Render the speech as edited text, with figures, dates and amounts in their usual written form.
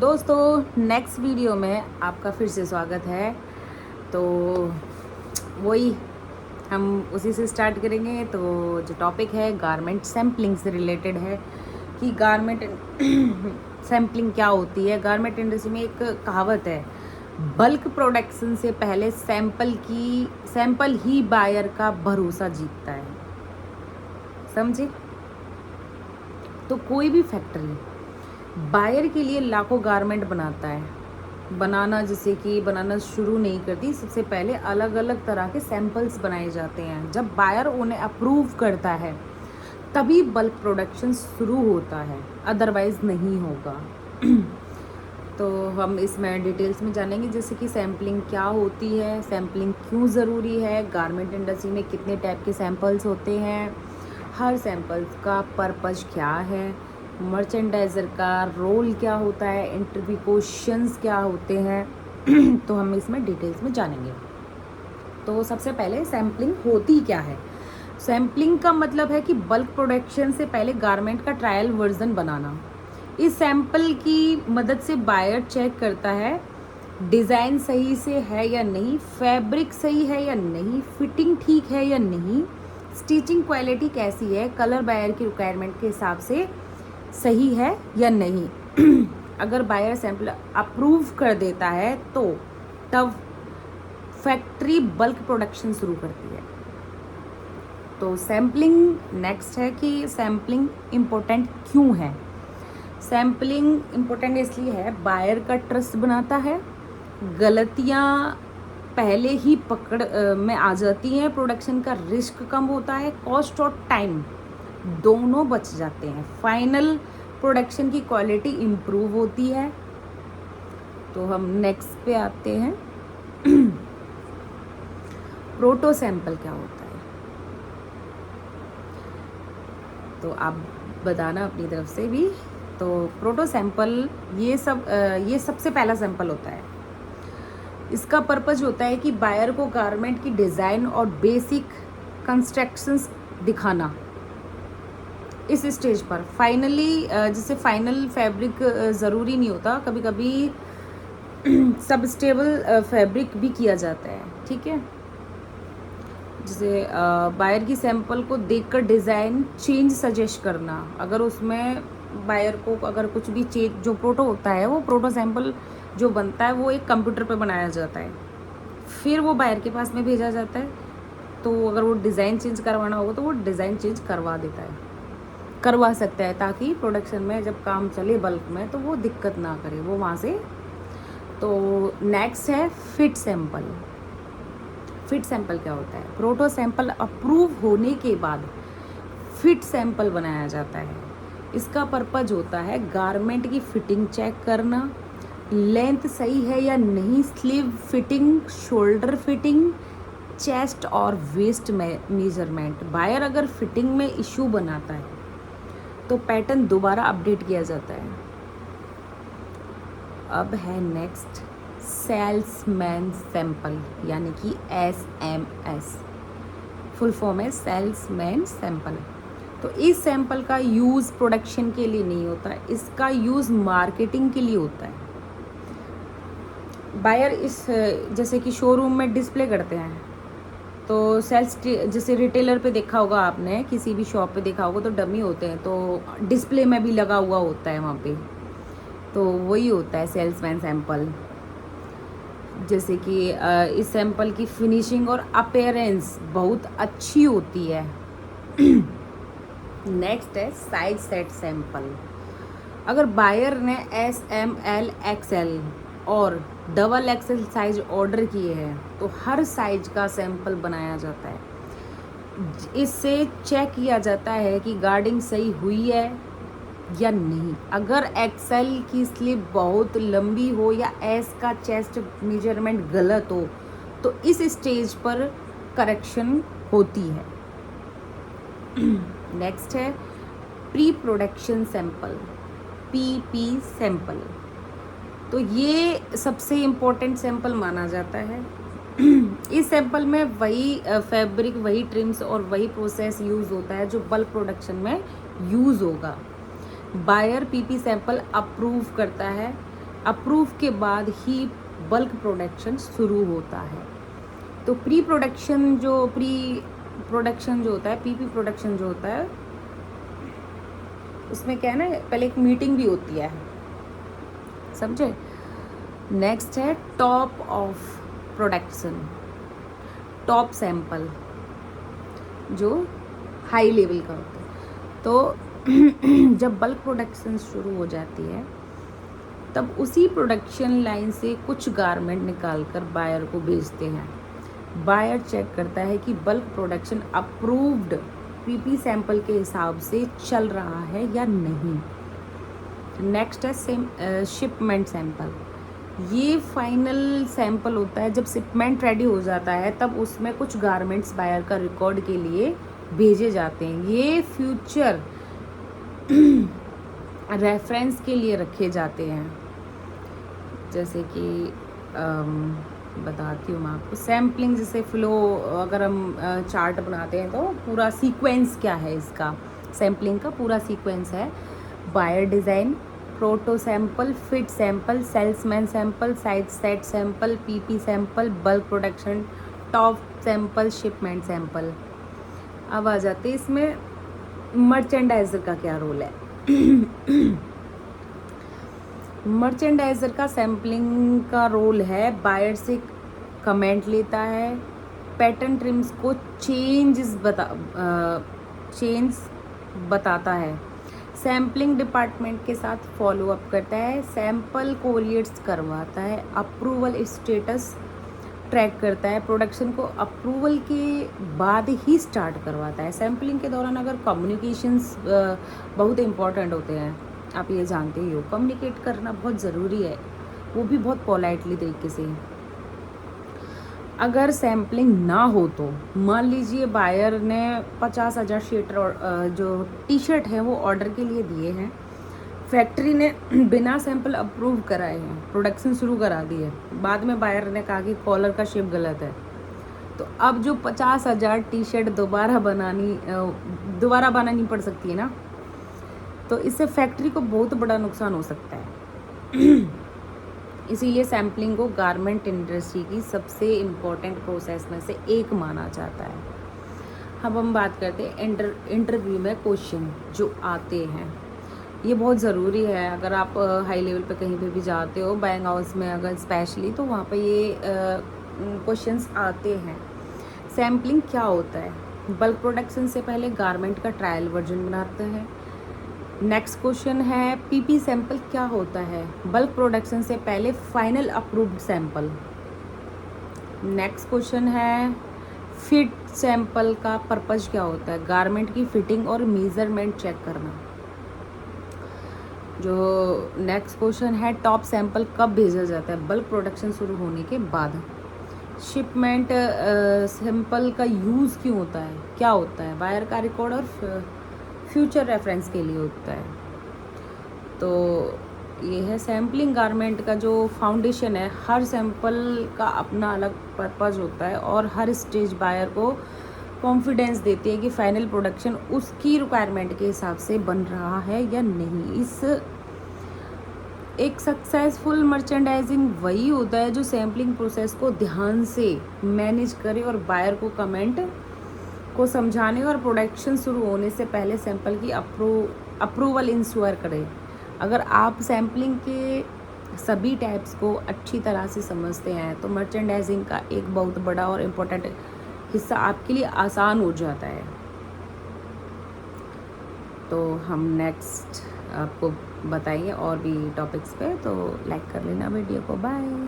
दोस्तों next video में आपका फिर से स्वागत है। तो वही हम उसी से स्टार्ट करेंगे। तो जो टॉपिक है गारमेंट सैम्पलिंग से रिलेटेड है कि गारमेंट सैम्पलिंग क्या होती है। गारमेंट इंडस्ट्री में एक कहावत है, बल्क प्रोडक्शन से पहले सैंपल ही बायर का भरोसा जीतता है। समझे? तो कोई भी फैक्ट्री बायर के लिए लाखों गारमेंट बनाता है। बनाना शुरू नहीं करती, सबसे पहले अलग अलग तरह के सैंपल्स बनाए जाते हैं। जब बायर उन्हें अप्रूव करता है तभी बल्क प्रोडक्शन शुरू होता है, अदरवाइज नहीं होगा। तो हम इसमें डिटेल्स में जानेंगे, जैसे कि सैम्पलिंग क्या होती है, सैम्पलिंग क्यों ज़रूरी है, गारमेंट इंडस्ट्री में कितने टाइप के सैंपल्स होते हैं, हर सैंपल्स का पर्पज़ क्या है, मर्चेंडाइज़र का रोल क्या होता है, इंटरव्यू क्वेश्चंस क्या होते हैं। तो हम इसमें डिटेल्स में जानेंगे। तो सबसे पहले सैम्पलिंग होती क्या है। सैम्पलिंग का मतलब है कि बल्क प्रोडक्शन से पहले गारमेंट का ट्रायल वर्जन बनाना। इस सैंपल की मदद से बायर चेक करता है डिज़ाइन सही से है या नहीं, फैब्रिक सही है या नहीं, फिटिंग ठीक है या नहीं, स्टिचिंग क्वालिटी कैसी है, कलर बायर की रिक्वायरमेंट के हिसाब से सही है या नहीं। अगर बायर सैंपल अप्रूव कर देता है तो तब फैक्ट्री बल्क प्रोडक्शन शुरू करती है। तो सैम्पलिंग नेक्स्ट है कि सैम्पलिंग इम्पोर्टेंट क्यों है। सैम्पलिंग इम्पोर्टेंट इसलिए है, बायर का ट्रस्ट बनाता है, गलतियाँ पहले ही पकड़ में आ जाती हैं, प्रोडक्शन का रिस्क कम होता है, कॉस्ट और टाइम दोनों बच जाते हैं, फाइनल प्रोडक्शन की क्वालिटी इम्प्रूव होती है। तो हम नेक्स्ट पे आते हैं। प्रोटो सैंपल क्या होता है, तो आप बताना अपनी तरफ से भी। तो प्रोटो सैंपल ये सबसे पहला सैंपल होता है। इसका पर्पज़ होता है कि बायर को गारमेंट की डिज़ाइन और बेसिक कंस्ट्रक्शंस दिखाना। इस स्टेज पर फाइनली जैसे फाइनल फैब्रिक ज़रूरी नहीं होता, कभी कभी सब स्टेबल फैब्रिक भी किया जाता है, ठीक है। जैसे बायर की सैंपल को देखकर डिज़ाइन चेंज सजेस्ट करना। अगर उसमें बायर को अगर कुछ भी चेंज, जो प्रोटो होता है वो प्रोटो सैंपल जो बनता है वो एक कंप्यूटर पे बनाया जाता है, फिर वो बायर के पास में भेजा जाता है। तो अगर वो डिज़ाइन चेंज करवाना होगा तो वो डिज़ाइन चेंज करवा सकता है, ताकि प्रोडक्शन में जब काम चले बल्क में तो वो दिक्कत ना करे वो वहाँ से। तो नेक्स्ट है फिट सैंपल। फिट सैंपल क्या होता है। प्रोटो सैंपल अप्रूव होने के बाद फिट सैंपल बनाया जाता है। इसका पर्पज होता है गारमेंट की फिटिंग चेक करना, लेंथ सही है या नहीं, sleeve fitting, shoulder fitting, chest और वेस्ट मेजरमेंट। बायर अगर फिटिंग में इश्यू बनाता है तो पैटर्न दोबारा अपडेट किया जाता है। अब है नेक्स्ट सेल्समैन सैंपल, यानी कि SMS, फुल फॉर्म है सेल्समैन सैंपल। तो इस सैंपल का यूज़ प्रोडक्शन के लिए नहीं होता, इसका यूज़ मार्केटिंग के लिए होता है। बायर इस जैसे कि शोरूम में डिस्प्ले करते हैं, तो सेल्स जैसे रिटेलर पे देखा होगा आपने, किसी भी शॉप पे देखा होगा तो डमी होते हैं, तो डिस्प्ले में भी लगा हुआ होता है वहाँ पे। तो वही होता है सेल्समैन सैंपल। जैसे कि इस सैंपल की फिनिशिंग और अपीयरेंस बहुत अच्छी होती है। नेक्स्ट है साइज सेट सैंपल। अगर बायर ने SML XL और XXL साइज ऑर्डर किए हैं तो हर साइज का सैंपल बनाया जाता है। इससे चेक किया जाता है कि गार्डिंग सही हुई है या नहीं। अगर XL की स्लीव बहुत लंबी हो या S का चेस्ट मेजरमेंट गलत हो तो इस स्टेज पर करेक्शन होती है। नेक्स्ट है pre production sample, PP sample. तो ये सबसे इम्पोर्टेंट सैंपल माना जाता है। इस सैंपल में वही फैब्रिक, वही ट्रिम्स और वही प्रोसेस यूज़ होता है जो बल्क प्रोडक्शन में यूज़ होगा। बायर PP सैंपल अप्रूव करता है अप्रूव के बाद ही बल्क प्रोडक्शन शुरू होता है। तो प्री प्रोडक्शन जो होता है, पीपी प्रोडक्शन जो होता है, उसमें क्या है ना, पहले एक मीटिंग भी होती है, समझे। नेक्स्ट है top of production, top sample जो हाई लेवल का होता है। तो जब बल्क प्रोडक्शन शुरू हो जाती है तब उसी प्रोडक्शन लाइन से कुछ गारमेंट निकाल कर बायर को भेजते हैं। बायर चेक करता है कि bulk production approved PP sample के हिसाब से चल रहा है या नहीं। नेक्स्ट है शिपमेंट सैंपल। ये फाइनल सैंपल होता है जब शिपमेंट रेडी हो जाता है, तब उसमें कुछ गारमेंट्स बायर का रिकॉर्ड के लिए भेजे जाते हैं। ये फ्यूचर रेफरेंस के लिए रखे जाते हैं। जैसे कि बताती हूँ मैं आपको, सैम्पलिंग जैसे फ्लो, अगर हम चार्ट बनाते हैं तो पूरा सीक्वेंस क्या है इसका, सैम्पलिंग का पूरा सीक्वेंस है। Buyer design, proto sample, fit sample, salesman sample, side set sample, PP sample, bulk production, top sample, shipment sample. अब आ जाते हैं इसमें मर्चेंडाइजर का क्या रोल है। मर्चेंडाइजर का सैम्पलिंग का रोल है, बायर से कमेंट लेता है, पैटर्न ट्रिम्स को चेंज बताता है, सैम्पलिंग डिपार्टमेंट के साथ फॉलो अप करता है, सैंपल कोरियर्स करवाता है, अप्रूवल स्टेटस ट्रैक करता है, प्रोडक्शन को अप्रूवल के बाद ही स्टार्ट करवाता है। सैम्पलिंग के दौरान अगर कम्युनिकेशंस बहुत इम्पॉर्टेंट होते हैं, आप ये जानते ही हो, कम्युनिकेट करना बहुत ज़रूरी है, वो भी बहुत पोलाइटली तरीके से। अगर सैम्पलिंग ना हो तो मान लीजिए बायर ने 50,000 जो टी शर्ट है वो ऑर्डर के लिए दिए हैं, फैक्ट्री ने बिना सैंपल अप्रूव कराए हैं प्रोडक्शन शुरू करा दी है, बाद में बायर ने कहा कि कॉलर का शेप गलत है, तो अब जो 50,000 टी शर्ट दोबारा बनानी पड़ सकती है ना, तो इससे फैक्ट्री को बहुत बड़ा नुकसान हो सकता है। इसीलिए सैम्पलिंग को गारमेंट इंडस्ट्री की सबसे इम्पोर्टेंट प्रोसेस में से एक माना जाता है। अब हम बात करते हैं इंटरव्यू में क्वेश्चन जो आते हैं, ये बहुत ज़रूरी है। अगर आप हाई लेवल पे कहीं पे भी जाते हो, बाइंग हाउस में अगर स्पेशली, तो वहाँ पे ये क्वेश्चंस आते हैं। सैम्पलिंग क्या होता है? बल्क प्रोडक्शन से पहले गारमेंट का ट्रायल वर्जन बनाते हैं। नेक्स्ट क्वेश्चन है पीपी सैंपल क्या होता है? बल्क प्रोडक्शन से पहले final approved sample. Next question है फिट सैंपल का पर्पस क्या होता है? गारमेंट की फिटिंग और मेजरमेंट चेक करना। जो नेक्स्ट क्वेश्चन है टॉप सैंपल कब भेजा जाता है? बल्क प्रोडक्शन शुरू होने के बाद। शिपमेंट सैंपल का यूज़ क्यों होता है, क्या होता है? बायर का रिकॉर्ड और फ्यूचर रेफरेंस के लिए होता है। तो ये है सैम्पलिंग गारमेंट का जो फाउंडेशन है। हर सैंपल का अपना अलग पर्पज़ होता है और हर स्टेज बायर को कॉन्फिडेंस देती है कि फाइनल प्रोडक्शन उसकी रिक्वायरमेंट के हिसाब से बन रहा है या नहीं। एक सक्सेसफुल मर्चेंडाइजिंग वही होता है जो सैम्पलिंग प्रोसेस को ध्यान से मैनेज करे और बायर को कमेंट को समझाने और प्रोडक्शन शुरू होने से पहले सैंपल की अप्रूवल इंश्योर करे। अगर आप सैम्पलिंग के सभी टाइप्स को अच्छी तरह से समझते हैं तो मर्चेंडाइजिंग का एक बहुत बड़ा और इम्पोर्टेंट हिस्सा आपके लिए आसान हो जाता है। तो हम नेक्स्ट आपको बताएंगे और भी टॉपिक्स पे, तो लाइक कर लेना वीडियो को। बाय।